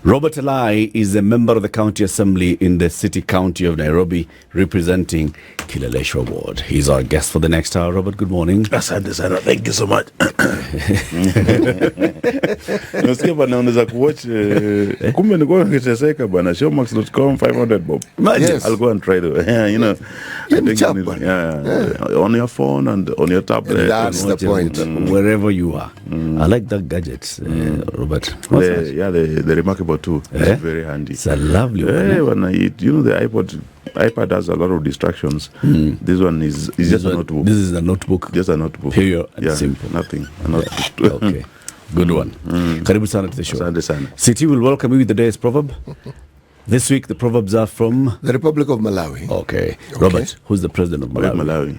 Robert Alai is a member of the County Assembly in the City County of Nairobi, representing Kileleshwa Ward. He's our guest for the next hour. Robert, good morning. Asante sana. Thank you so much. Nasikia bana unaweza kuwatch kumbe nilikuwa nikiteseka bana showmax.com 500 bob. Yes. I'll go and try to you know I think on your phone and on your tablet. That's the point. Wherever you are. I like that gadget, Robert. The remarkable too. It's very handy. It's a lovely one. The iPad has a lot of distractions. This one is just a notebook. This is a notebook. Just a notebook. Pure and simple. Nothing. A notebook. Okay. Good one. Karibu sana to the show. Asante sana. City will welcome you with the day's proverb. This week the proverbs are from the Republic of Malawi. Okay. Robert, who's the president of Malawi?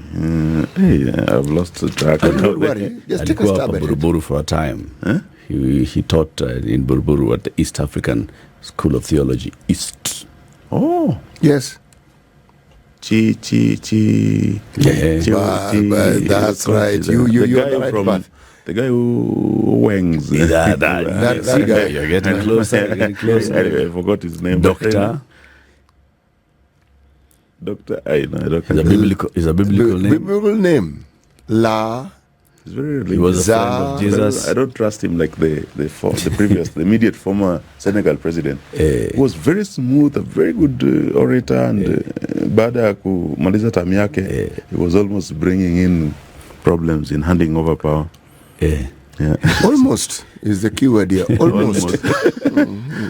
I've lost track. Don't worry. Just take a stab at it. Buruburu for a time. Huh? He taught in Buruburu at the East African School of Theology, East. Oh. Yes. Chi. That's right. You're the right path. The guy who wangs. That guy. You're getting closer. Anyway, I forgot his name. Doctor. Is a biblical name. Biblical name. La. He's very religious. He was a friend of Jesus. I don't trust him like the previous, the immediate former Senegal president. He was very smooth, a very good orator, and baada ya kumaliza term yake, he was almost bringing in problems in handing over power. Almost is the keyword here. Almost.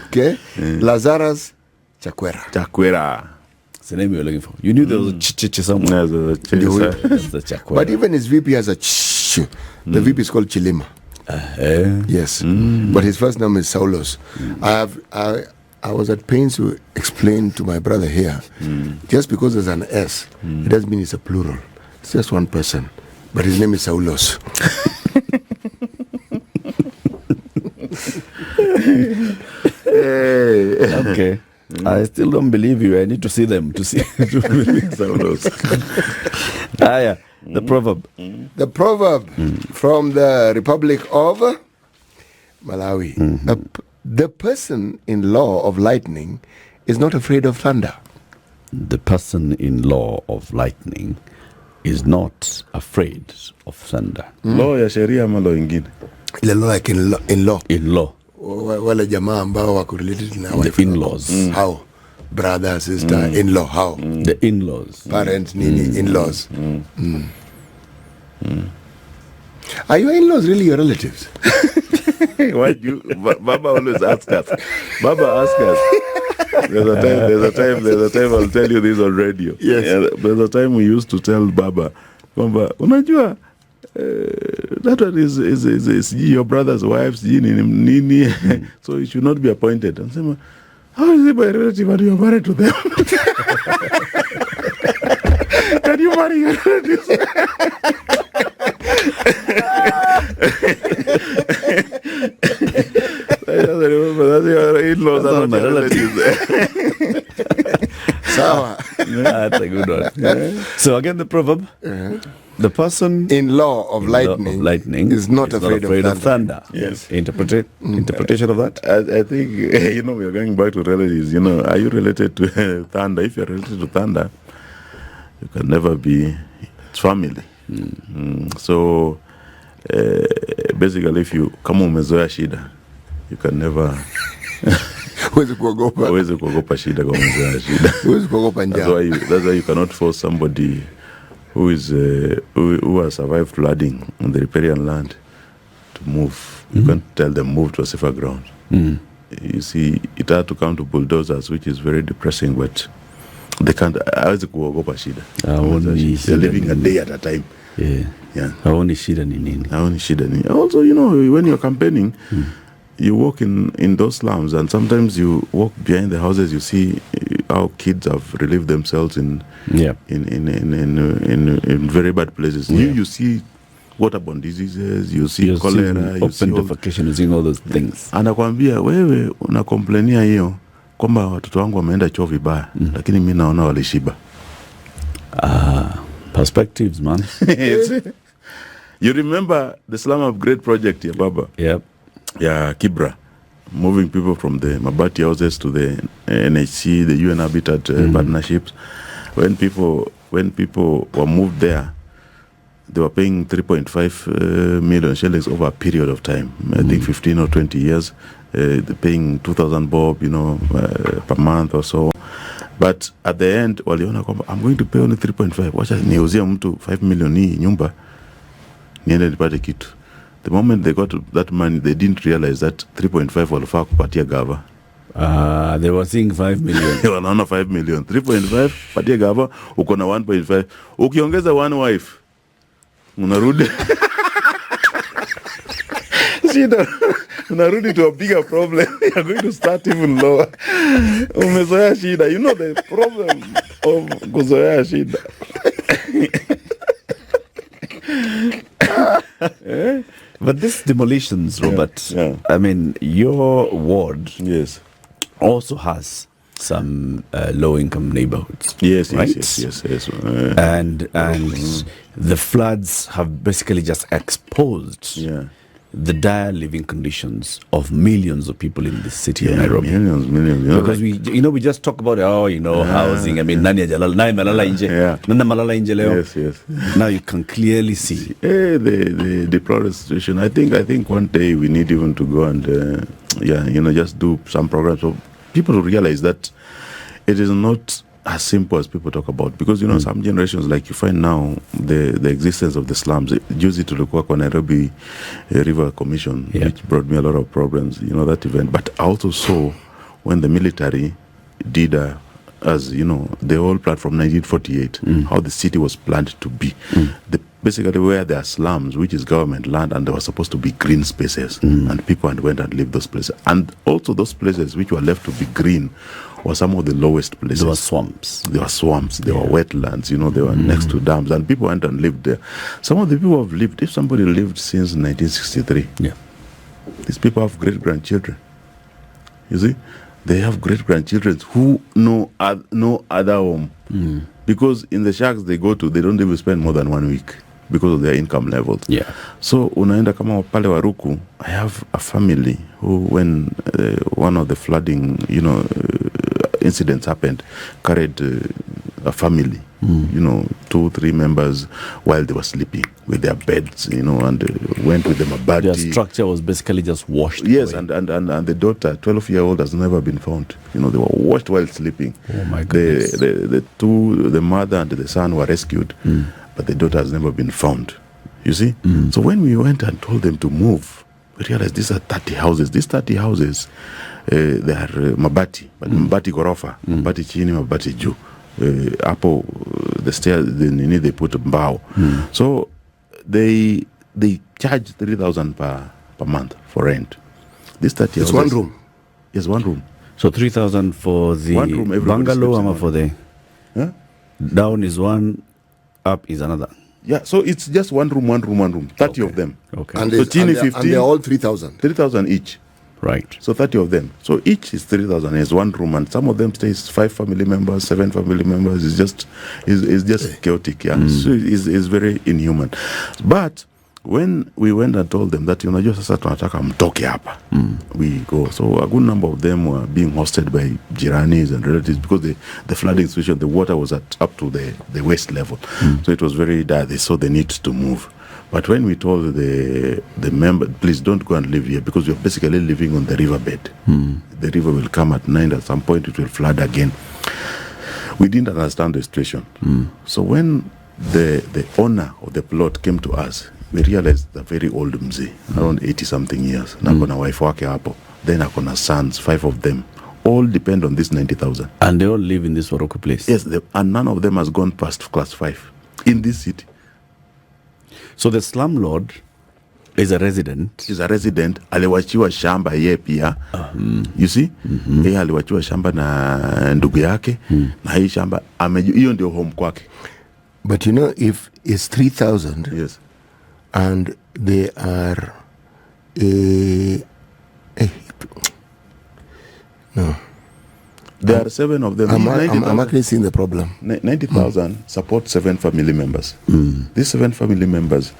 Okay. Lazarus Chakwera. That's the name you're looking for. You knew there was a ch somewhere. That's the Chakwera. But even his VP has a ch. The VP is called Chilima. Yes. But his first name is Saulos. I was at pains to explain to my brother here, just because there's an S, it doesn't mean it's a plural. It's just one person. But his name is Saulos. Okay. I still don't believe you. I need to see them to believe Saulos. The proverb. The proverb from the Republic of Malawi. The person-in-law of lightning is not afraid of thunder. The person-in-law of lightning is not afraid of thunder. Law ya sheria ama law ingine? Ile law like in-law. In-law. Wale jamaa ambao wako related na wife. The in-laws. How? Brother, sister, in-law, how? The in-laws. Parents, in-laws. Are your in-laws really your relatives? Why do Baba always ask us? Baba asks us. There's a time I'll tell you this on radio. Yes. There's a time we used to tell Baba, unajua, that one is your brother's wife's nini, so it should not be appointed. And say, how is it my relative and you are married to them? Can you marry your relatives? I just remember that your in-laws are not my relatives. That's a good one. So again, the proverb. The person-in-law of lightning is not afraid of thunder. Yes. Interpretation of that? I think, we are going back to relatives. Are you related to thunder? If you're related to thunder, you can never be its family. So, basically, if you come umezoea shida, you can never... Huwezi kuogopa shida kwa umezoea shida. Huwezi kuogopa njaa. That's why you cannot force somebody who has survived flooding on the riparian land to move. You can't tell them move to a safer ground. You see, it had to come to bulldozers, which is very depressing, but they can't. Hawezi kuogopa shida. They're living a day at a time. Haoni shida ni nini. Also, when you're campaigning, you walk in those slums, and sometimes you walk behind the houses. You see how kids have relieved themselves in very bad places. You see waterborne diseases, you see cholera, you see defecation, you see all those things. Anakwambia wewe unakomplainia hiyo kwamba watoto wangu wameenda choo vibaya, lakini mimi naona walishiba. Perspectives, man. You remember the Slum Upgrade project ya baba? Yep. Ya Kibra. moving people from the Mabati houses to the NHC, the UN Habitat partnerships. When people were moved there, they were paying 3.5 million shillings over a period of time. I think 15 or 20 years. They're paying 2,000 bob, per month or so. But at the end, waliona kwamba I'm going to pay only 3.5. Wacha niuzia mtu 5 million hii nyumba niende nipate kitu. The moment they got that money, they didn't realize that 3.5 walifaa kupatia gava. They were seeing 5 million. Wanaona 5 million. 3.5 patia gava, uko na 1.5. Ukiongeza one wife, unarudi shida. Unarudi to a bigger problem. You're going to start even lower. Umezoea shida. You know the problem of kuzoea shida. But these demolitions, Robert, Yeah. I mean, your ward Yes. also has some low-income neighborhoods. Yes, right? yes. And the floods have basically just exposed Yeah. the dire living conditions of millions of people in the city of Nairobi. Millions. Because we just talk about housing. I mean, nani ajalala, nani malala nje, Yeah. nani malala nje leo. Yes. Now you can clearly see. The deplorable situation. I think one day we need even to go and just do some programs so people to realize that it is not as simple as people talk about, because some generations, like you find now, the existence of the slums. Juzi tulikuwa kwa Nairobi River Commission, which brought me a lot of problems, that event. But I also saw when the military did the whole plan from 1948, how the city was planned to be. Basically where there are slums, which is government land, and there were supposed to be green spaces, and people went and lived those places. And also those places which were left to be green were some of the lowest places. There were swamps. There were wetlands, they were next to dams, and people went and lived there. Some of the people have lived, if somebody lived since 1963, these people have great-grandchildren. You see? They have great-grandchildren who know no other home. Because in the shacks they go to, they don't even spend more than 1 week because of their income levels. So unaenda kama pale Waruku, I have a family who, when one of the flooding incidents happened, carried a family, 2-3 members, while they were sleeping with their beds, and went with them a body. Their structure was basically just washed. Yes, away. and the daughter, 12-year-old, has never been found. They were washed while sleeping. Oh my goodness. The mother and the son were rescued, but the daughter has never been found. You see? So when we went and told them to move, we realized these are 30 houses. These 30 houses, they are mabati, but mabati gorofa, mabati chini, mabati juu. Hapo the stairs, they put mbao. So they charge 3,000 per month for rent. This 30 It's houses, one room. Yes, one room. So 3,000 for the One room, everybody bungalow, sleeps in or one. for the down is one, up is another. Yeah, so it's just one room. 30 of them. Okay. And, So Chini 15. and they're all 3,000. 3,000 each. Right. So 30 of them. So each is 3,000. It's one room, and some of them stays 5 family members, 7 family members. It's just chaotic. Yeah. So it's very inhuman. But when we went and told them that sasa tunataka mtoke hapa, we go. So a good number of them were being hosted by jiranis and relatives, because the flooding situation, the water was up to the waist level. So it was very dire. They saw the need to move. But when we told the member, please don't go and live here, because we're basically living on the riverbed. The river will come at night. At some point, it will flood again. We didn't understand the situation. So when the owner of the plot came to us, we realized the very old mzee, around 80-something years. Na akona wife wake hapo. Then akona sons, 5 of them. All depend on this 90,000. And they all live in this Waroko place. Yes, and none of them has gone past class 5 in this city. So the slumlord is a resident. He's a resident. Aliwachiwa shamba ye pia. You see? Yeye aliwachiwa shamba na ndugu yake. Na hii shamba hiyo ndio home kwake. But if it's 3,000, Yes. and they are no. There are 7 of them. I'm actually seeing the problem. 90,000 support 7 family members. These 7 family members,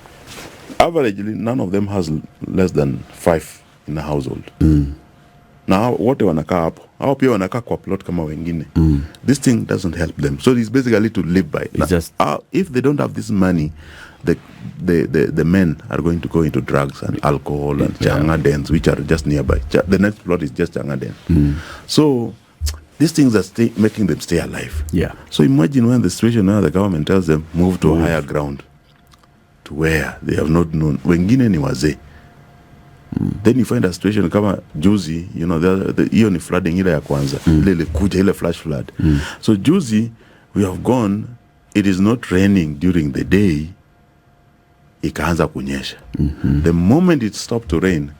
averagely, none of them has less than 5 in a household. Na wote wanakaa hapo. Hao pia wanakaa kwa plot kama wengine. This thing doesn't help them. So it's basically to live by. If they don't have this money, the men are going to go into drugs and alcohol and changa dens, which are just nearby. The next plot is just changa den. So these things are making them stay alive. Yeah. So imagine when the situation now the government tells them move to a higher ground, to where they have not known. Wengine ni wazee. Then you find a situation kama juzi, you know, hiyo ni flooding ile ya kwanza. Ile kuja ile flash flood. So juzi we have gone, it is not raining during the day. Ikaanza kunyesha. The moment it stopped to rain,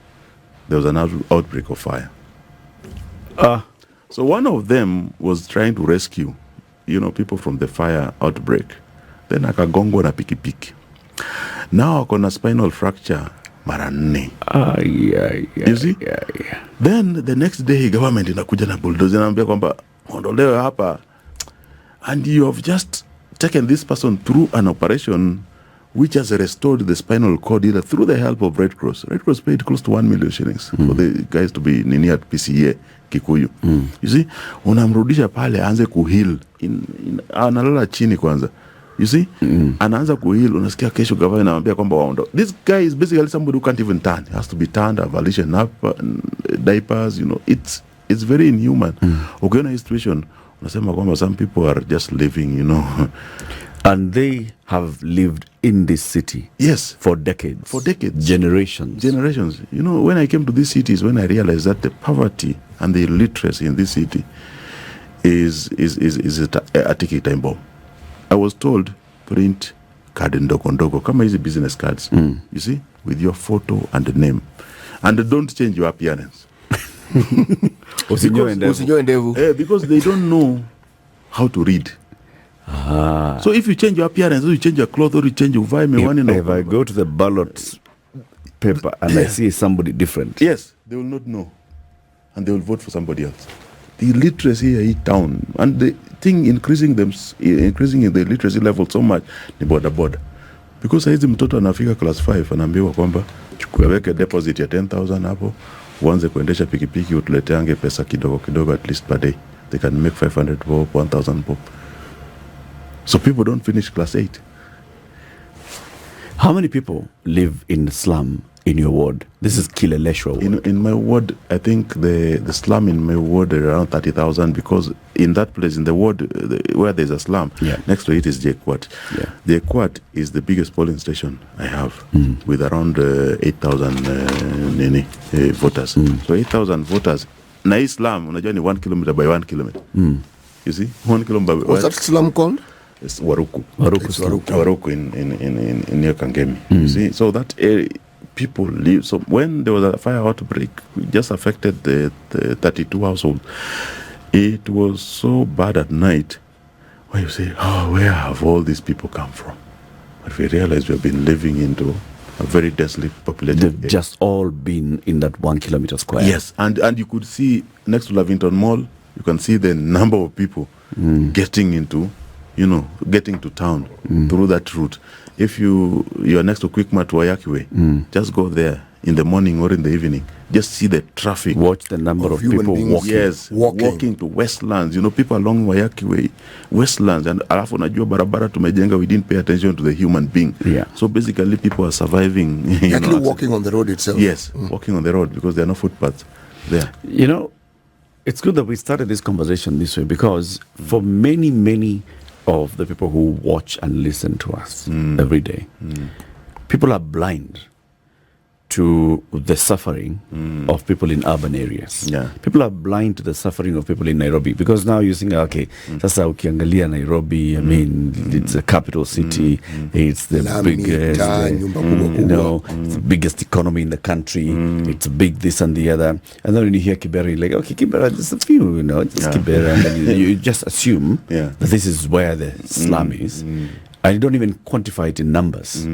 there was an outbreak of fire. So one of them was trying to rescue, you know, people from the fire outbreak. Then akagongwa na pikipiki. Now akona spinal fracture mara 4. You see? Then the next day government inakuja na bulldozer inaambia kwamba ondolewe hapa, and you have just taken this person through an operation which has restored the spinal cord either through the help of Red Cross. Red Cross paid close to 1 million shillings for the guys to be nini at PCA Kikuyu. You see, unamrudisha pale aanze kuheal, analala chini kwanza. You see, anaanza kuheal, unasikia kesho gavana anamwambia kwamba waondo. This guy is basically somebody who can't even turn. He has to be turned, avalisha diapers, you know. It's very inhuman. Ukiona hii situation, unasema kwamba some people are just living, you know. And they have lived in this city. Yes. For decades. For decades. Generations. You know, when I came to this city is when I realized that the poverty and the illiteracy in this city is a ticket time bomb. I was told, print card ndogo kama hizi business cards. You see, with your photo and the name. And don't change your appearance. Because they don't know how to read. So if you change your appearance, or you change your clothes, or you change your vibe, if I go to the ballot paper and I see somebody different, yes, they will not know, and they will vote for somebody else. The illiteracy here in town, and the thing increasing in the literacy level so much ni boda. Because hizi mtoto anafika class 5 anaambiwa kwamba weke deposit ya 10,000 hapo, uanze kuendesha pikipiki, utuleteange pesa kidogo at least per day. They can make 500 bob, 1,000 bob. So people don't finish class 8. How many people live in the slum in your ward? This is Kileleshwa ward. In my ward, I think the slum in my ward are around 30,000, because in that place, in the ward where there's a slum, next to it is Jekwat. Jekwat is the biggest polling station I have, with around 8,000 voters. So 8,000 voters. Na hii slum, unajua ni 1 kilometer by 1 kilometer. You see? 1 kilometer by 1. What's that slum called? It's Waruku. Waruku in near Kangemi. You see, so that area, people live. So when there was a fire outbreak, it just affected the 32 households. It was so bad at night, where you say, "Oh, where have all these people come from?" But we realized we have been living into a very densely populated They've area. just all been in that 1 kilometer square. Yes, and you could see next to Lavington Mall, you can see the number of people getting to town through that route. If you are next to Quickmart Wayakiwe, just go there in the morning or in the evening. Just see the traffic. Watch the number of people walking. Yes, walking to Westlands. You know, people along Wayakiwe, Westlands, and alafu najua barabara tumejenga, we didn't pay attention to the human being. Yeah. So basically, people are surviving. Actually walking on the road itself. Yes, walking on the road because there are no footpaths there. You know, it's good that we started this conversation this way, because for many of the people who watch and listen to us every day, people are blind to the suffering of people in urban areas. Yeah. People are blind to the suffering of people in Nairobi, because now you think, okay, sasa ukiangalia Nairobi, I mean, it's a capital city, it's the biggest, it's the biggest economy in the country, it's big this and the other. And then when you hear Kibera, you're like, okay, Kibera, just a few, just Kibera, and then you just assume that this is where the slum is. And you don't even quantify it in numbers.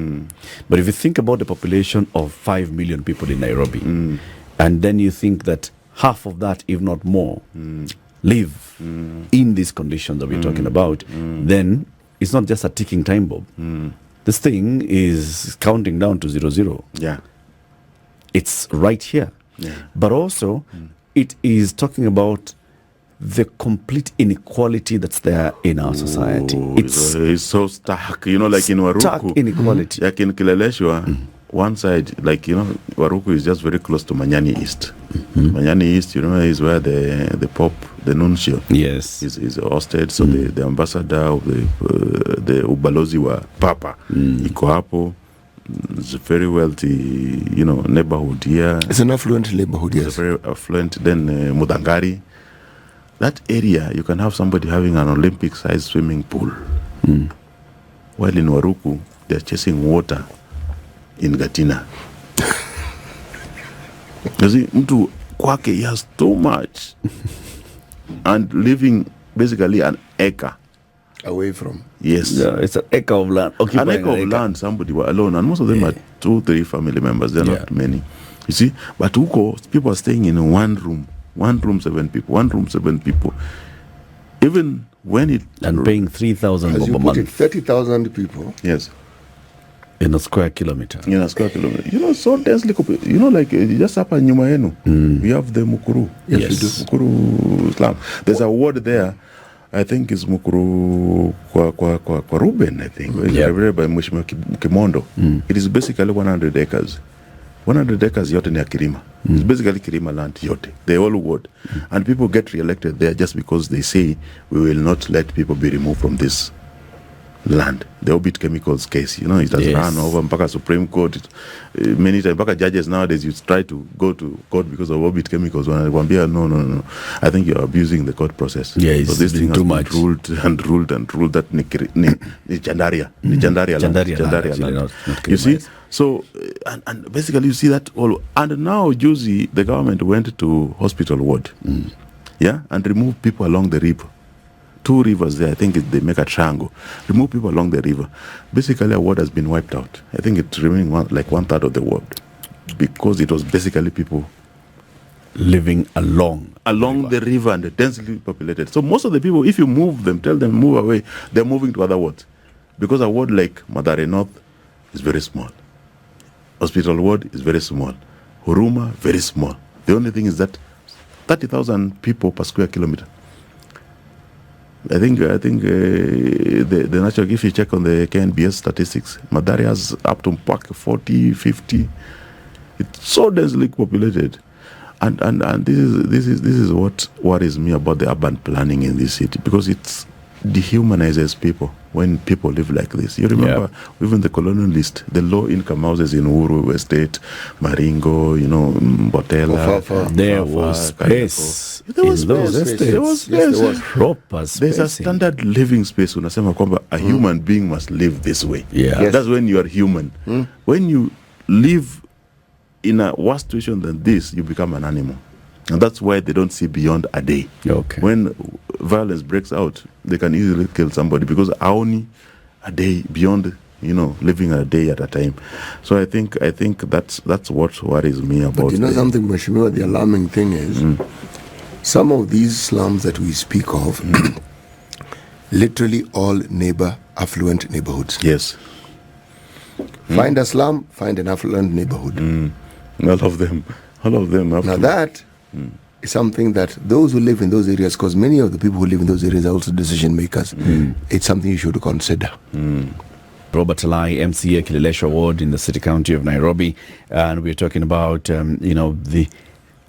But if you think about the population of 5 million people in Nairobi, and then you think that half of that, if not more, live in these conditions that we're talking about, then it's not just a ticking time bomb. This thing is counting down to 00. Yeah. It's right here. Yeah. But also, it is talking about the complete inequality that's there in our society. It's so stark, like in Waruku. Stark inequality. Like in Kileleshwa, one side, Waruku is just very close to Manyani East. Manyani East, is where the Pope, the nuncio, yes, is hosted. So the ambassador of the Ubalozi wa Papa, iko hapo. It's a very wealthy, neighborhood here. It's an affluent neighborhood, yes. It's a very affluent. Then Mudangari. That area, you can have somebody having an Olympic-sized swimming pool. While in Waruku, they're chasing water in Gatina. You see, mtu kwake, he has too much. And living basically an acre. Away from. Yes. Yeah, it's an acre of land. An acre of land, somebody were alone. And most of them are 2-3 family members. They're not many. You see? But Uko, people are staying in one room. 1 room, 7 people. 1 room, 7 people. Even when it... And paying 3,000 a month. 30,000 people. Yes. In a square kilometer. In a square kilometer. So densely... like just up in nyuma yenu, we have the Mukuru. Yes, we do. Mukuru slum. There's a ward there, I think it's Mukuru kwa Ruben, I think. It's by Mheshimiwa Kimondo. It is basically 100 acres. 100 acres yote ni ya Kirima. It's basically Kirima land yote. They all would. And people get re-elected there just because they say we will not let people be removed from this land. The Orbit Chemicals case, it has run over mpaka Supreme Court. Many times, mpaka judges nowadays, you try to go to court because of Orbit Chemicals. When no. I think you're abusing the court process. Yeah, it's this thing too has much. been ruled that ni Chandaria. Chandaria land. You see? So, and basically you see that all. And now, Juzi, the government went to hospital ward. And removed people along the river. 2 rivers there, I think they make a triangle. Remove people along the river. Basically, a ward has been wiped out. I think it's remaining 1/3 of the ward. Because it was basically people living along the river and densely populated. So most of the people, if you move them, tell them move away, they're moving to other wards. Because a ward like Madare North is very small. Hospital ward is very small. Huruma, very small. The only thing is that 30,000 people per square kilometer. I think the natural, if you check on the KNBS statistics, Madari has up to 40, 50. It's so densely populated, and this is what worries me about the urban planning in this city, because it dehumanizes people when people live like this. You remember even the colonialist, the low-income houses in Uru Estate, Maringo, Mbotela. There was space. There was proper space. There's a standard living space. Unasema kwamba a human being must live this way. That's when you are human. When you live in a worse situation than this, you become an animal. And that's why they don't see beyond a day. When violence breaks out, they can easily kill somebody because only a day beyond, living a day at a time. So I think that's what worries me about. But something, Mheshimiwa, the alarming thing is some of these slums that we speak of, literally all affluent neighborhoods. Yes. Find a slum, find an affluent neighborhood. All of them. Now that is something that those who live in those areas, because many of the people who live in those areas are also decision makers, it's something you should consider. Robert Alai, MCA, Kileleshwa Ward in the city county of Nairobi, and we're talking about the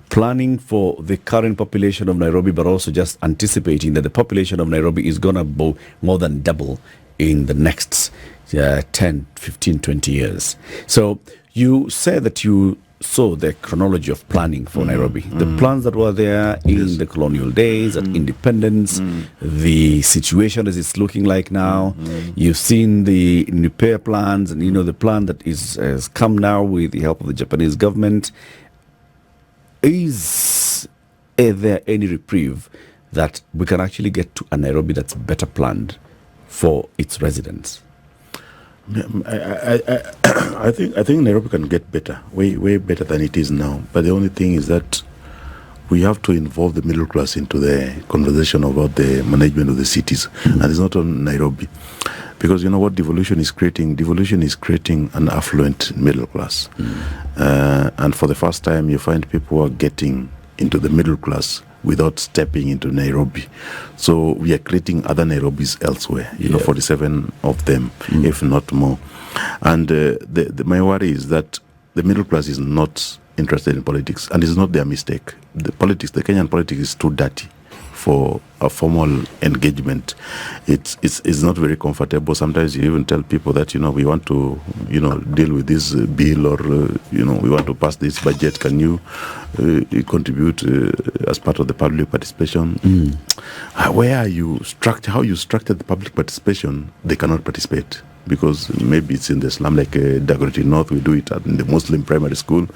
planning for the current population of Nairobi, but also just anticipating that the population of Nairobi is going to more than double in the next 10, 15, 20 years. So you said that you saw the chronology of planning for Nairobi, the plans that were there in the colonial days, at independence, the situation as it's looking like now. You've seen the repair plans, and the plan that has come now with the help of the Japanese government. Is there any reprieve that we can actually get to a Nairobi that's better planned for its residents? I think Nairobi can get better, way better than it is now. But the only thing is that we have to involve the middle class into the conversation about the management of the cities, and it's not on Nairobi, because what devolution is creating. Devolution is creating an affluent middle class, and for the first time, you find people are getting into the middle class without stepping into Nairobi. So we are creating other Nairobis elsewhere, 47 of them, if not more. And my worry is that the middle class is not interested in politics, and it's not their mistake. The Kenyan politics is too dirty for a formal engagement. It's not very comfortable. Sometimes you even tell people that, we want to, deal with this bill, or, we want to pass this budget. Can you contribute as part of the public participation? How you structured the public participation, they cannot participate. Because maybe it's in the slum, like Dagoretti North, we do it in the Muslim primary school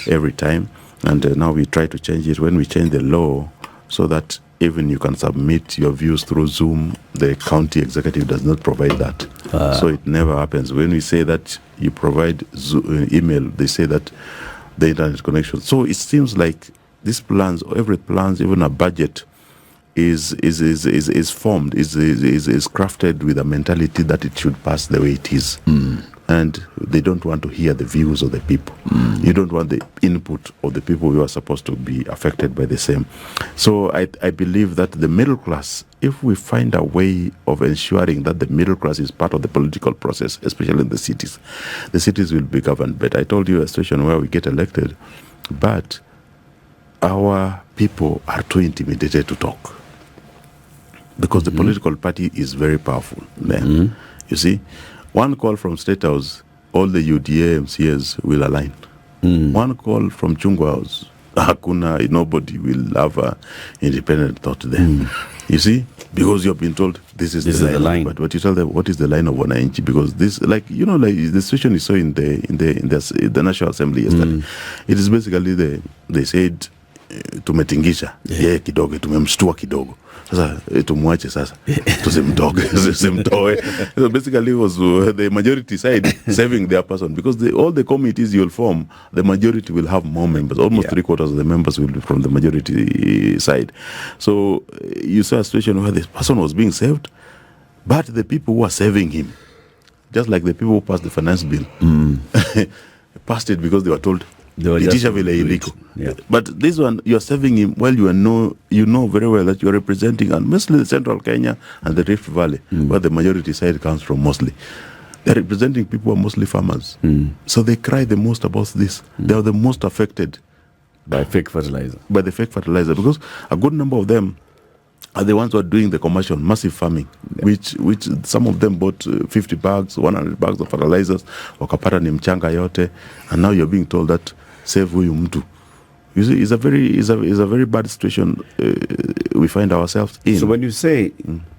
every time. And now we try to change it when we change the law so that even you can submit your views through Zoom. The county executive does not provide that. So it never happens. When we say that you provide email, they say that the internet connection. So it seems like these plans, every plans, even a budget, is formed, is crafted with a mentality that it should pass the way it is. And they don't want to hear the views of the people. You don't want the input of the people who are supposed to be affected by the same. So I believe that the middle class, if we find a way of ensuring that the middle class is part of the political process, especially in the cities will be governed better. I told you a situation where we get elected, but our people are too intimidated to talk. Because the political party is very powerful there. You see, one call from State House, all the UDA MCAs will align. One call from Chungwa House, nobody will have an independent thought there. You see, because you've been told this is the line. But you tell them, what is the line of Wananchi? Because this, the situation you saw in the National Assembly yesterday, it is basically they said tumetingisha kidogo, tumemshtua kidogo. Sasa tumwache sasa tusimtoe. So basically it was the majority side saving their person, because all the committees you'll form, the majority will have more members. Almost 3/4 of the members will be from the majority side. So you saw a situation where this person was being saved, but the people who are saving him, just like the people who passed the finance bill, passed it because they were told illegal. But this one, you're saving him while you know very well that you're representing, and mostly the Central Kenya and the Rift Valley, where the majority side comes from mostly. They're representing people who are mostly farmers. So they cry the most about this. They are the most affected by fake fertilizer. By the fake fertilizer, because a good number of them are the ones who are doing the commercial, massive farming, which some of them bought 50 bags, 100 bags of fertilizers, wakapata ni mchanga yote, and now you're being told that save huyu mtu. You see, it's a very bad situation we find ourselves in. So when you say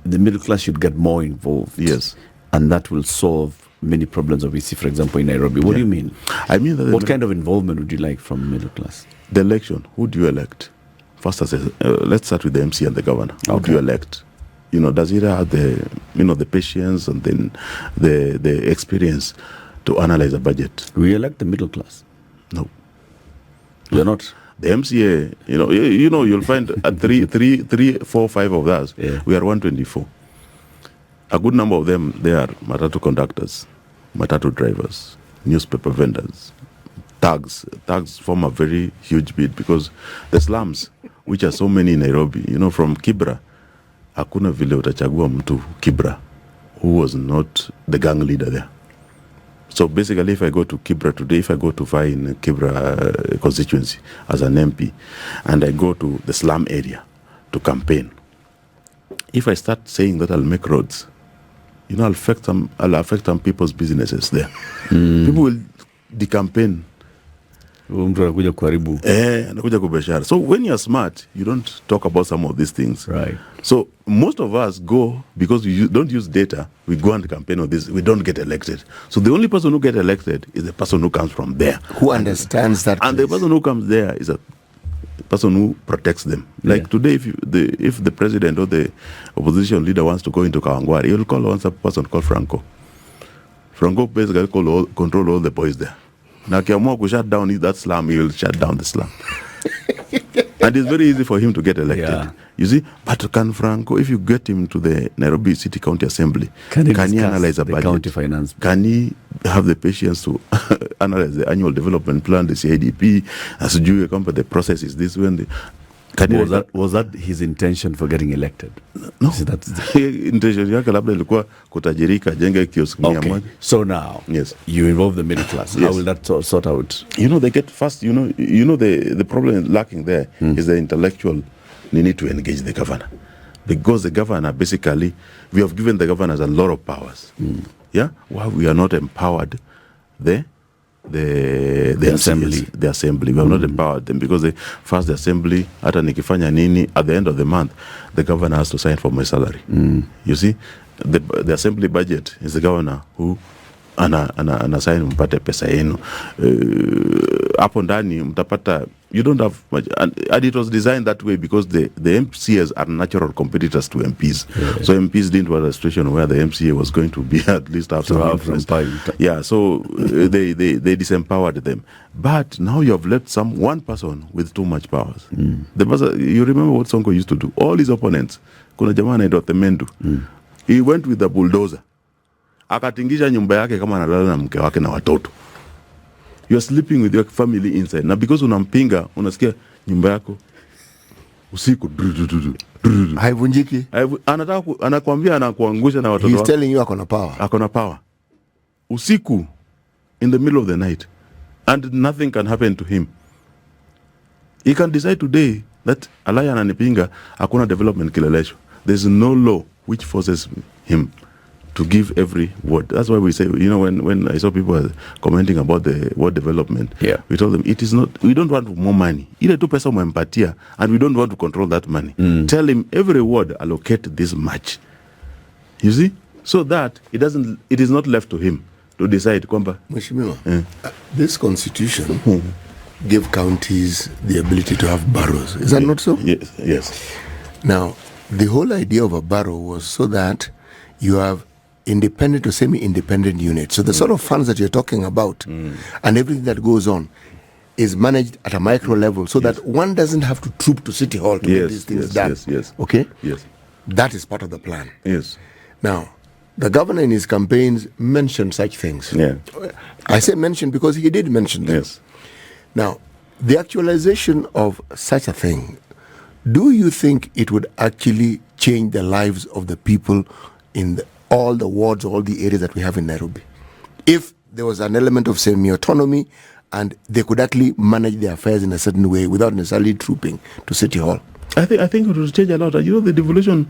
the middle class should get more involved, yes, and that will solve many problems that we see, for example, in Nairobi, what do you mean? I mean that what kind of involvement would you like from the middle class? The election, who do you elect? First, let's start with the MC and the governor. Who do you elect? Does he have the patience and then the experience to analyze a budget? We elect the middle class. No. You're not. The MCA, you'll find at 3, 4, 5 of us. Yeah. We are 124. A good number of them, they are matatu conductors, matatu drivers, newspaper vendors, thugs. Thugs form a very huge bit, because the slums, which are so many in Nairobi, from Kibra, hakuna vile utachagua mtu Kibra who was not the gang leader there. So basically, if I go to Kibra today, if I go to vie in Kibra constituency as an MP, and I go to the slum area to campaign, if I start saying that I'll make roads, I'll affect some people's businesses there. People will decampaign. So when you're smart, you don't talk about some of these things. Right. So most of us go, because we don't use data, we go and campaign on this, we don't get elected. So the only person who gets elected is the person who comes from there. Who understands that. And the person who comes there is a person who protects them. Like today, if the president or the opposition leader wants to go into Kawangware, he will call one person called Franco. Franco basically control all the boys there. Now, Kiamua could shut down that slum, he will shut down the slum. And it's very easy for him to get elected. Yeah. You see, but can Franco, if you get him to the Nairobi City County Assembly, Can he analyze a the budget? county finance? Can he have the patience to analyze the annual development plan, the CIDP, as you compare the process is this one? Was that his intention for getting elected? No. That's intention yake labda ilikuwa kutajirika, jenge kiosk 100. So now, yes, you involve the middle class. Yes. How will that sort out? You know, they get first. You know the problem lacking there is the intellectual. They need to engage the governor, because the governor basically, we have given the governors a lot of powers. Yeah, well, we are not empowered the assembly. The assembly. We have not empowered them, because the assembly, hata nikifanya nini, at the end of the month, the governor has to sign for my salary. You see, the assembly budget is the governor who ana sign mpate pesa yenu. Hapo ndani mtapata, you don't have much, and it was designed that way because the MCAs are natural competitors to MPs. Yeah. So MPs didn't want a situation where the MCA was going to be at least have some influence. Yeah, so they disempowered them. But now you have left one person with too much powers. You remember what Sonko used to do? All his opponents, kuna jamaa anaitwa Temendu, he went with the bulldozer, akatingisha nyumba yake kama analala na mke wake na watoto. You are sleeping with your family inside. Na because unampinga, unasikia nyumba yako usiku haivunjiki. Anakuambia anakuangusha na watoto. He's telling you akona power. Akona power. Usiku, in the middle of the night, and nothing can happen to him. He can decide today that Alai ananipinga, hakuna development Kileleshwa. There's no law which forces him to give every word. That's why we say, when I saw people commenting about the word development, we told them it is not, we don't want more money. Ile tu pesa umempatia, and we don't want to control that money. Tell him every word, allocate this much. You see? So that it is not left to him to decide kwamba. Mheshimiwa, this constitution gave counties the ability to have boroughs. Is that not so? Yes. Now, the whole idea of a borough was so that you have independent or semi-independent units. So the sort of funds that you're talking about and everything that goes on is managed at a micro level, so that one doesn't have to troop to City Hall to get these things done. Yes. Okay? Yes. That is part of the plan. Yes. Now, the governor in his campaigns mentioned such things. Yeah. I say mention because he did mention them. Yes. Now, the actualization of such a thing, do you think it would actually change the lives of the people in all the wards, all the areas that we have in Nairobi? If there was an element of semi-autonomy and they could actually manage their affairs in a certain way without necessarily trooping to City Hall? I think it would change a lot. You know, the devolution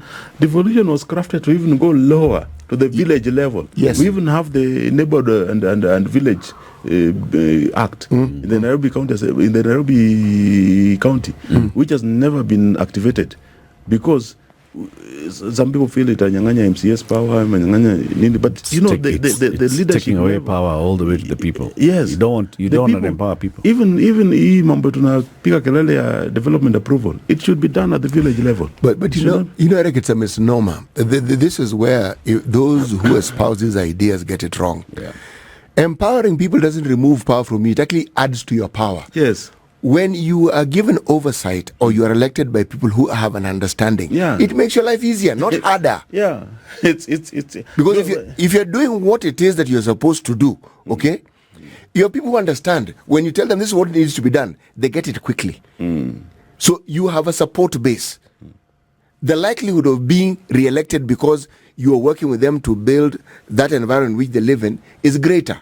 was crafted to even go lower, to the village level. Yes. We even have the neighborhood and village act in the Nairobi county, which has never been activated, because some people feel it anyanganya MCS power, but you know the leadership taking away power all the way to the people. Yes, you don't want to empower people. Even hii mambo tunapiga kelele ya development approval, it should be done at the village level. But you know, Eric, it's a misnomer. This is where those who espouse these ideas get it wrong. Yeah. Empowering people doesn't remove power from you; it actually adds to your power. Yes. When you are given oversight or you are elected by people who have an understanding, it makes your life easier, not harder. Yeah, it's because if you're doing what it is that you're supposed to do, okay, your people who understand. When you tell them this is what needs to be done, they get it quickly. So you have a support base. The likelihood of being re-elected because you are working with them to build that environment which they live in is greater.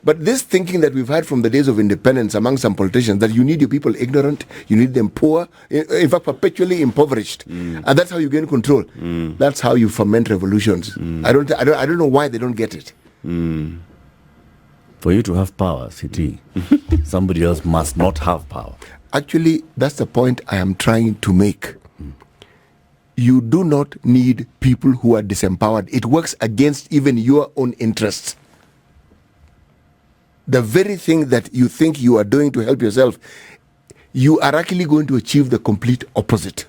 But this thinking that we've had from the days of independence among some politicians, that you need your people ignorant, you need them poor, in fact perpetually impoverished, and that's how you gain control. That's how you ferment revolutions. I don't know why they don't get it. For you to have power, City, somebody else must not have power. Actually, that's the point I am trying to make. You do not need people who are disempowered. It works against even your own interests. The very thing that you think you are doing to help yourself, you are actually going to achieve the complete opposite.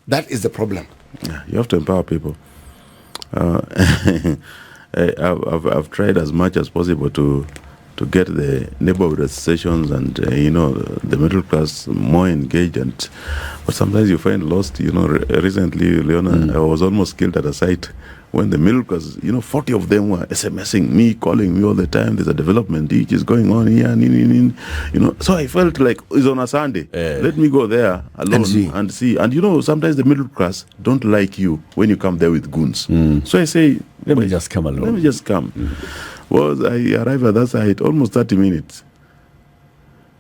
That is the problem. Yeah, you have to empower people. I've tried as much as possible to to get the neighborhood associations and the middle class more engaged. But sometimes you find lost. Recently, Leona, I was almost killed at a site when the middle class, 40 of them were SMSing me, calling me all the time. There's a development which is going on here, So I felt like it's on a Sunday. Let me go there alone and see. And sometimes the middle class don't like you when you come there with goons. So I say, let me just come alone. Let me just come. Well, I arrived at that site almost 30 minutes.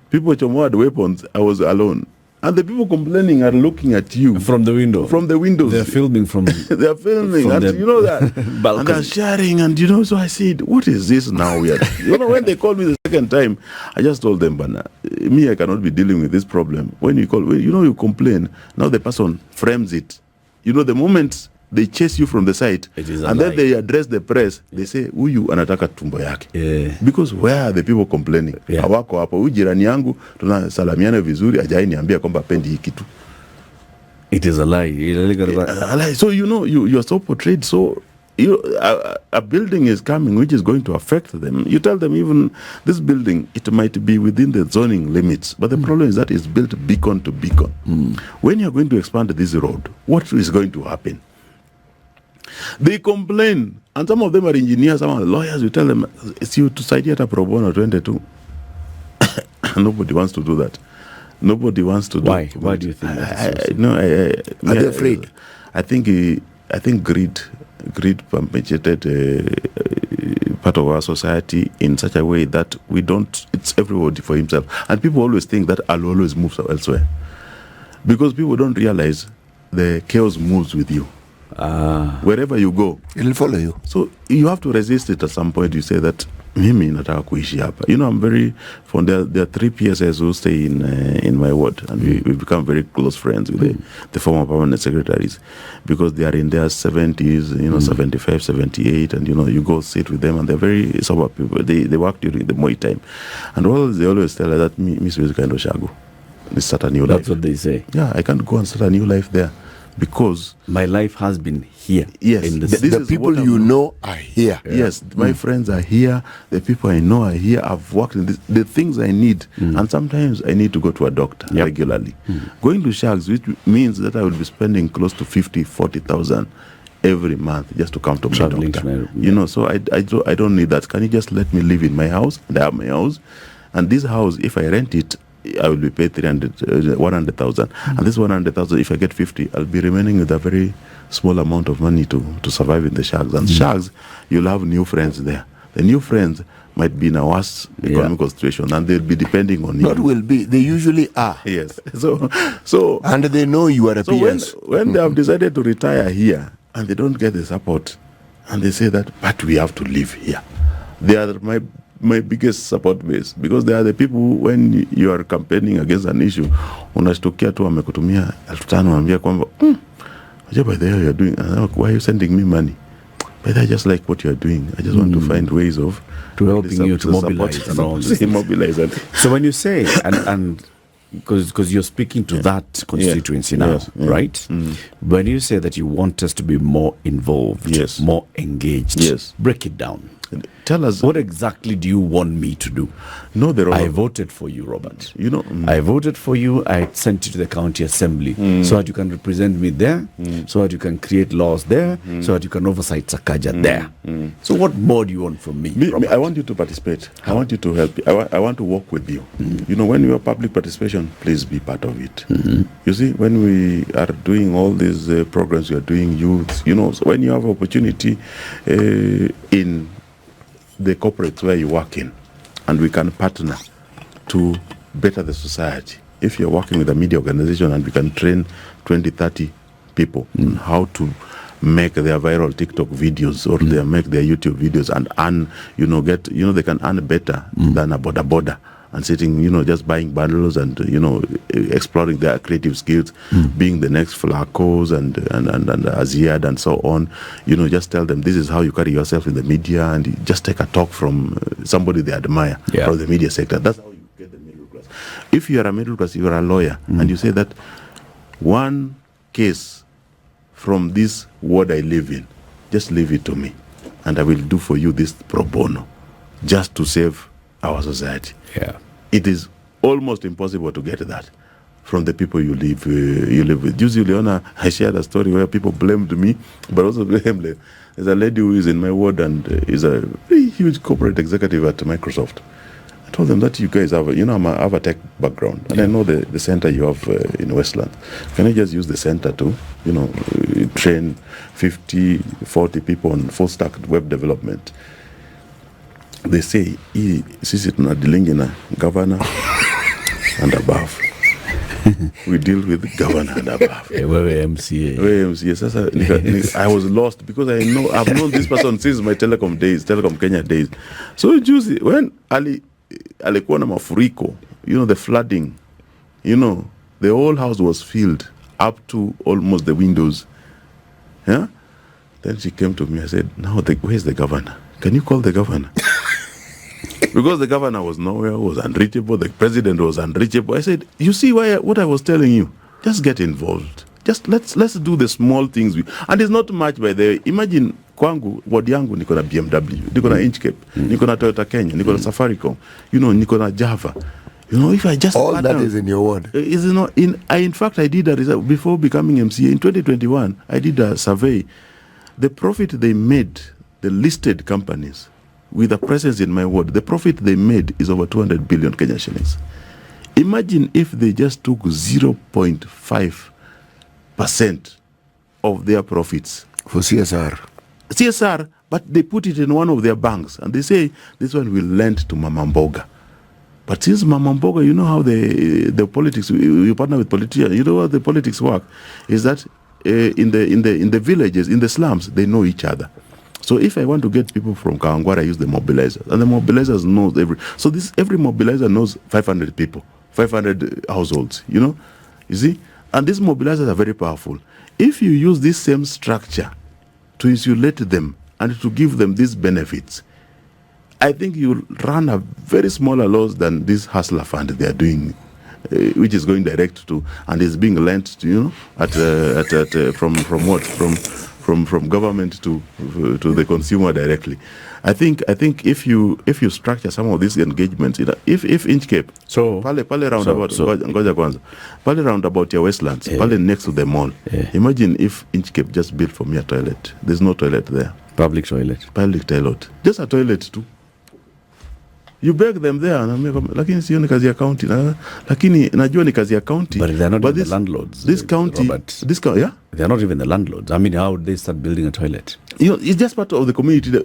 People had weapons. I was alone. And the people complaining are looking at you. From the window. From the windows. They're filming from... They're filming. And you know that. And they're sharing. And, so I said, what is this now? When they called me the second time, I just told them, Bana, me, I cannot be dealing with this problem. When you call, you complain. Now the person frames it. The moment they chase you from the site, and then they address the press, they say, huyu anataka tumbo yake. Because where are the people complaining? Hawako hapo, huyu jirani yangu, tunasalamiana vizuri, hajai niambia kwamba pendi hii kitu. It is a lie. A lie. So, you are so portrayed. So, a building is coming which is going to affect them. You tell them even this building, it might be within the zoning limits. But the problem is that it's built beacon to beacon. When you're going to expand this road, what is going to happen? They complain, and some of them are engineers, some are lawyers. You tell them, it's you to side yet a pro bono 22. Nobody wants to do that. Nobody wants to do Why? Why do you think that? Are they afraid? I think greed permeated part of our society in such a way that we don't, it's everybody for himself. And people always think that I'll always move elsewhere. Because people don't realize the chaos moves with you. Wherever you go, it'll follow you. So you have to resist it at some point. You say that mimi nataka kuishi hapa. I'm very fond. There are 3 PSS who stay in my ward, and we become very close friends with the former permanent secretaries, because they are in their 70s, 75, 78, and you go sit with them, and they're very sober people. They work during the Moi time, and they always tell her that Miss kind of shago, start a new life. That's what they say. Yeah, I can't go and start a new life there. Because my life has been here. Yes, in the people you know are here. Yes, my friends are here. The people I know are here. I've worked in this. The things I need, and sometimes I need to go to a doctor regularly. Going to Shags, which means that I will be spending close to 40,000 every month just to come to my doctor. So I don't need that. Can you just let me live in my house? And I have my house, and this house, if I rent it, I will be paid 100,000, and this 100,000, if I get 50, I'll be remaining with a very small amount of money to survive in the Shags. And Shags, you'll have new friends there. The new friends might be in a worse economical situation, and they'll be depending on you. Not will be, they usually are. Yes. So and they know you are a PS. When they have decided to retire here, and they don't get the support, and they say that, but we have to live here. They are my biggest support base, because they are the people who, when you are campaigning against an issue, unashtukia tu wamekutumia 5,000, wanaambia kwamba by the way you're doing, why are you sending me money? But I just like what you're doing. I just want to find ways of helping you to mobilize and all this. Mobilize. So when you say, and because you're speaking to that constituency now, right? When you say that you want us to be more involved, more engaged, break it down. Tell us, what exactly do you want me to do? No, I voted for you, Robert. I voted for you. I sent you to the county assembly so that you can represent me there, so that you can create laws there, so that you can oversight Sakaja there. So what more do you want from me? I want you to participate. I want you to help. I want to work with you. When you have public participation, please be part of it. You see, when we are doing all these programs, we are doing youth, so when you have opportunity in the corporates where you work in, and we can partner to better the society. If you're working with a media organization and we can train 20, 30 people on how to make their viral TikTok videos, or they make their YouTube videos and earn, they can earn better than a border and sitting, just buying bundles and, exploring their creative skills, being the next Flacos and Aziad and so on. Just tell them this is how you carry yourself in the media, and you just take a talk from somebody they admire from the media sector. That's how you get the middle class. If you are a middle class, you are a lawyer, and you say that one case from this ward I live in, just leave it to me, and I will do for you this pro bono, just to save our society. Yeah. It is almost impossible to get that from the people you live with. Usually, I shared a story where people blamed me, but also blamed. There's a lady who is in my ward and is a very huge corporate executive at Microsoft. I told them that you guys have, I have a tech background, and I know the center you have in Westland. Can I just use the center to, train 50, 40 people on full stack web development? They say, sisi tunadealing na governor and above. We deal with governor and above. Wewe MCA. Sasa, I was lost because I've known this person since my Telecom Kenya days. So juicy, when alikuwa na mafuriko, the flooding, the whole house was filled up to almost the windows. Yeah? Then she came to me and said, now where's the governor? Can you call the governor? Because the governor was nowhere, was unreachable, the president was unreachable. I said, you see what I was telling you? Just get involved. Just let's do the small things. And it's not much by the way. Imagine kwangu, ward yangu niko na BMW, niko na Inchcape, niko na Toyota Kenya, niko na Safaricom, niko na Java. If I just all that is in your ward. In fact, I did a result before becoming MCA in 2021. I did a survey. The profit they made, the listed companies with a presence in my ward, the profit they made is over 200 billion Kenya shillings. Imagine if they just took 0.5% of their profits for CSR, but they put it in one of their banks and they say this one will lend to Mama Mboga. But since Mama Mboga, you know how the politics, you partner with politicians, you know how the politics work, is that in the villages, in the slums, they know each other. So if I want to get people from Kawangware, I use the mobilizers. And the mobilizers knows every mobilizer knows 500 people, 500 households, You see? And these mobilizers are very powerful. If you use this same structure to insulate them and to give them these benefits, I think you'll run a very smaller loss than this hustler fund they are doing, which is going direct to, and is being lent to, from government to the consumer directly. I think if you structure some of these engagements, if Inchcape, so pale roundabout, ngoja kwanza, pale roundabout ya Westlands, pale next to the mall. Imagine if Inchcape just built for me a toilet. There's no toilet there. Public toilet. Just a toilet too. You beg them there, lakini sio ni kazi ya county, lakini najua ni kazi ya county. But they're not even the landlords. This county, yeah? They're not even the landlords. I mean, how would they start building a toilet? It's just part of the community.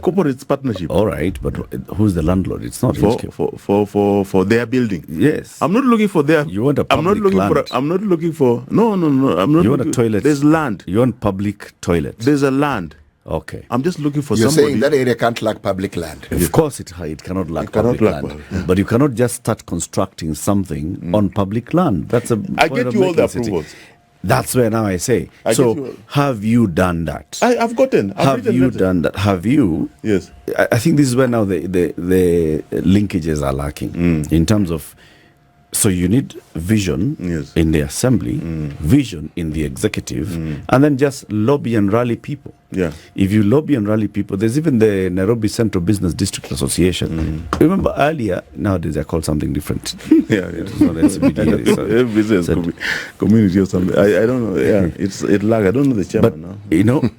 Corporate partnership. All right, but who's the landlord? It's not for their building. Yes. I'm not looking for their. You want a public land. I'm not looking for. No. I'm not. You want a toilet. There's land. You want public toilet. There's a land. Okay. I'm just looking for You're somebody. You're saying that area can't lack public land. Of course it cannot lack public land. But you cannot just start constructing something on public land. That's I get you all the approvals. That's where now I say. Have you done that? I've gotten. Have you done that? Have you? Yes. I think this is where now the linkages are lacking in terms of. So you need vision in the assembly, vision in the executive, and then just lobby and rally people. Yeah. If you lobby and rally people, there's even the Nairobi Central Business District Association. Remember earlier, nowadays they're called something different. It's not SBD. Business community or something. I don't know. Yeah, it lag. I don't know the chairman now.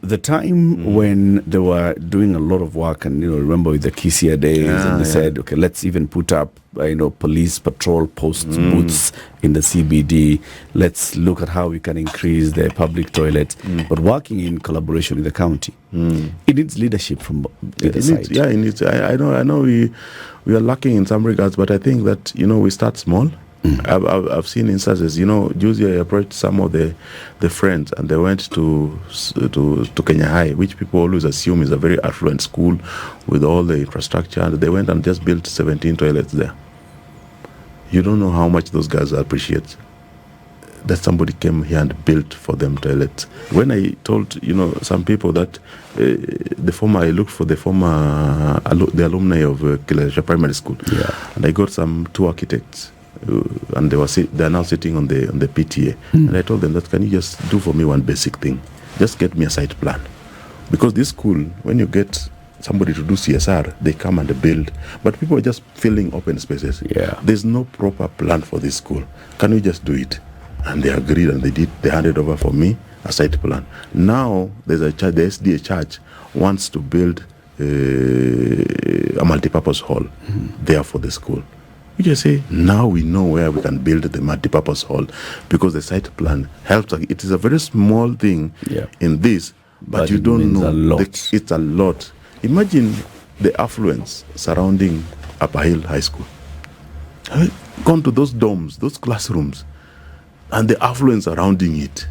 The time when they were doing a lot of work, and remember with the Kisia days, and they said, okay, let's even put up police patrol posts, booths in the CBD. Let's look at how we can increase the public toilets, but working in collaboration with the county. It needs leadership from the other side. Yeah, it needs. I know we are lacking in some regards, but I think that we start small. I've seen instances. Juzi I approached some of the friends, and they went to Kenya High, which people always assume is a very affluent school with all the infrastructure, and they went and just built 17 toilets there. You don't know how much those guys appreciate that somebody came here and built for them toilets. When I told some people that I looked for the alumni of Kileleshwa Primary School, and I got some 2 architects. And they are now sitting on the PTA, and I told them that, can you just do for me one basic thing? Just get me a site plan, because this school, when you get somebody to do CSR, they come and build. But people are just filling open spaces. Yeah. There's no proper plan for this school. Can we just do it? And they agreed and they did. They handed over for me a site plan. Now there's a church, the SDA church wants to build a multipurpose hall there for the school. We just say, now we know where we can build the multipurpose hall because the site plan helps. It is a very small thing in this, but you don't know. It's a lot. Imagine the affluence surrounding Upper Hill High School. I've gone to those domes, those classrooms, and the affluence surrounding it.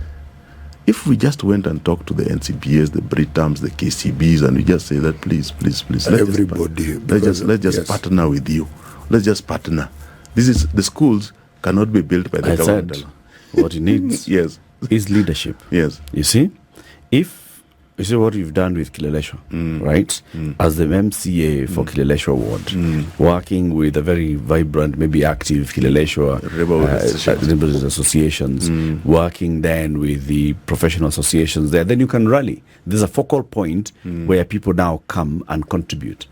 If we just went and talked to the NCBS, the Britams, the KCBs, and we just say that, please, let's just partner with you. Let's just partner. The schools cannot be built by the government. Said, what it needs is leadership. Yes. You see, if you see what you've done with Kileleshwa, right? As the MCA for Kileleshwa Ward, working with a very vibrant, maybe active Kileleshwa rebel associations, working then with the professional associations there, then you can rally. There's a focal point where people now come and contribute.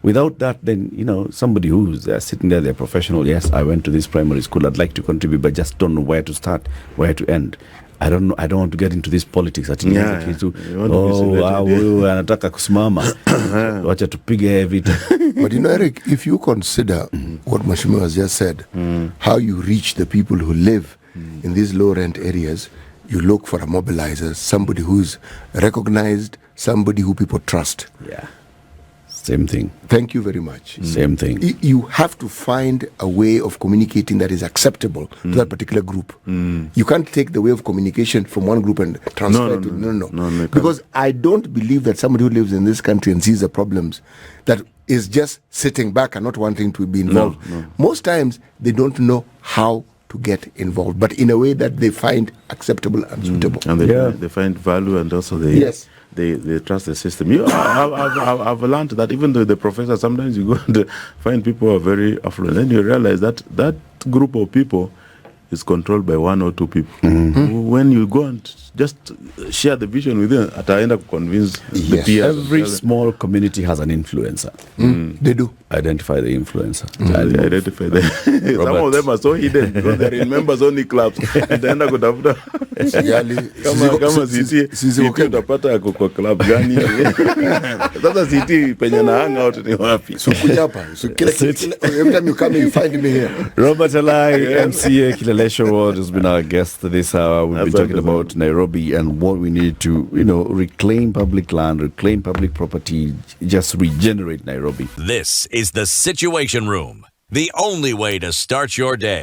Without that, then, somebody who's sitting there, they're professional. Yes, I went to this primary school. I'd like to contribute, but just don't know where to start, where to end. I don't know. I don't want to get into this politics. Anataka kusimama. Wacha tupige vita. But Eric, if you consider what Mheshimiwa has just said, how you reach the people who live in these low-rent areas, you look for a mobilizer, somebody who's recognized, somebody who people trust. Yeah. Same thing. Thank you very much. Same thing. You have to find a way of communicating that is acceptable to that particular group. You can't take the way of communication from one group and transfer it to no. Because I don't believe that somebody who lives in this country and sees the problems that is just sitting back and not wanting to be involved. No. Most times they don't know how to get involved, but in a way that they find acceptable and suitable. And they find value, and also they trust the system. I've learned that even though the professor, sometimes you go and find people who are very affluent, then you realize that that group of people is controlled by one or two people. When you go and just share the vision with them, ataenda convince the peers. Every small community has an influencer. They do. Identify the influencer. Identify them. Some of them are so hidden because they're in members only clubs. Ataenda kutafuta kama sisi utapata ako kwa club gani. Sasa sisi penye na hang out ni wapi? So kuja hapa. So every time you come you find me here. Robert Alai, MCA Kileleshwa Ward, has been our guest this hour. We've been talking about Nairobi and what we need to, reclaim public land, reclaim public property, just regenerate Nairobi. This is the Situation Room, the only way to start your day.